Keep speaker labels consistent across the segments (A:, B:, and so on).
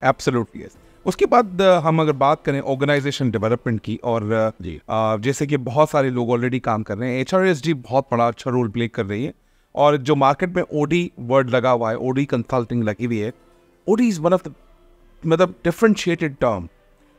A: Absolutely yes. उसके बाद हम अगर बात करें ऑर्गेनाइजेशन डेवलपमेंट की और
B: जी।
A: जैसे कि बहुत सारे लोग ऑलरेडी काम कर रहे हैं, एचआरएसडी बहुत बड़ा अच्छा रोल प्ले कर रही है और जो मार्केट में ओडी वर्ड लगा हुआ है, ओडी कंसल्टिंग लगी हुई है, OD is one of the मतलब डिफरेंशिएटेड टर्म।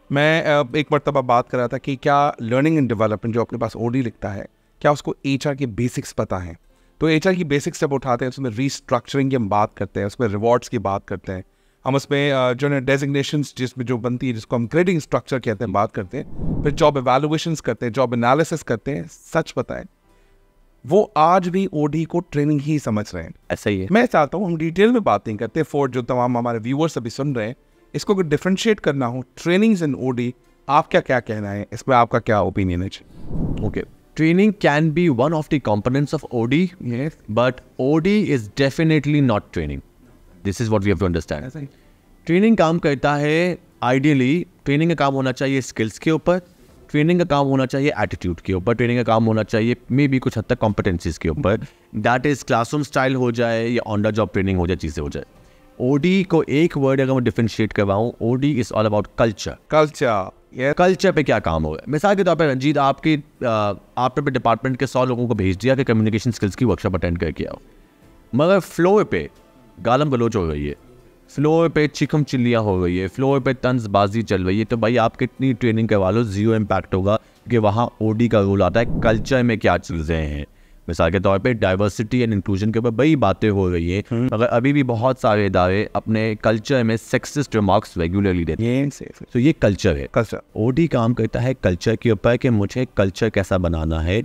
A: मैं एक मरतबा बात कर रहा था कि क्या लर्निंग एंड डेवलपमेंट जो अपने पास ओडी लिखता है, क्या उसको एचआर के बेसिक्स पता है? तो एचआर की बेसिक्स जब उठाते हैं उसमें रीस्ट्रक्चरिंग की हम बात करते हैं, उसमें रिवॉर्ड्स की बात करते हैं, हम उसमें जो है डेजिग्नेशंस जिसमें जो बनती है जिसको हम ग्रेडिंग स्ट्रक्चर कहते हैं बात करते हैं, फिर जॉब एवेलुएशंस करते हैं, जॉब एनालिसिस करते हैं। सच बताएं वो आज भी ओडी को ट्रेनिंग ही समझ रहे हैं।
B: ऐसा ही है।
A: मैं चाहता हूँ हम डिटेल में बात नहीं करते, फॉर जो तमाम हमारे व्यूअर्स अभी सुन रहे हैं, इसको अगर डिफरेंशिएट करना हो ट्रेनिंग्स इन ओडी, आपका क्या कहना है इसमें, आपका क्या ओपिनियन है?
B: Okay. Training can be one of the components of OD,
A: Yes.
B: but OD is definitely not training. This is what we have to understand.
A: ऐसा ही।
B: ट्रेनिंग काम करता है आइडियली, ट्रेनिंग का काम होना चाहिए स्किल्स के ऊपर, ट्रेनिंग का काम होना चाहिए एटीट्यूड के ऊपर, ट्रेनिंग का काम होना चाहिए मे बी कुछ हद तक कॉम्पिटेंसीज के ऊपर। दैट इज क्लासरूम स्टाइल हो जाए या ऑन द जॉब ट्रेनिंग हो जाए, चीज़ें हो जाए। ओडी को एक वर्ड अगर मैं डिफरेंशिएट करवाऊँ, OD is all about culture.
A: Culture, ये
B: कल्चर पे क्या काम होगा? मिसाल के तौर पर रंजीत, आपने डिपार्टमेंट के 100 लोगों को भेज दिया कि कम्युनिकेशन स्किल्स की वर्कशॉप अटेंड करके आओ, मगर फ्लोर पे गालम गलोच हो रही है, फ्लोर पे चिकम चिल्लियाँ हो रही है, फ्लोर पे तंजबाजी चल रही है, तो भाई आप कितनी ट्रेनिंग करवा लो, जीरो इम्पैक्ट होगा। कि वहाँ ओडी का रोल आता है कल्चर में क्या चीज़ें हैं। मिसाल के तौर पे डाइवर्सिटी एंड इंक्लूजन के ऊपर बड़ी बातें हो रही है, मगर अभी भी बहुत सारे इदारे अपने कल्चर में सेक्सिस्ट रिमार्क्स रेगुलरली देते हैं।
A: ये सेफ है।
B: तो ये कल्चर है।
A: कल्चर
B: ओडी काम करता है कल्चर के ऊपर कि मुझे कल्चर कैसा बनाना है,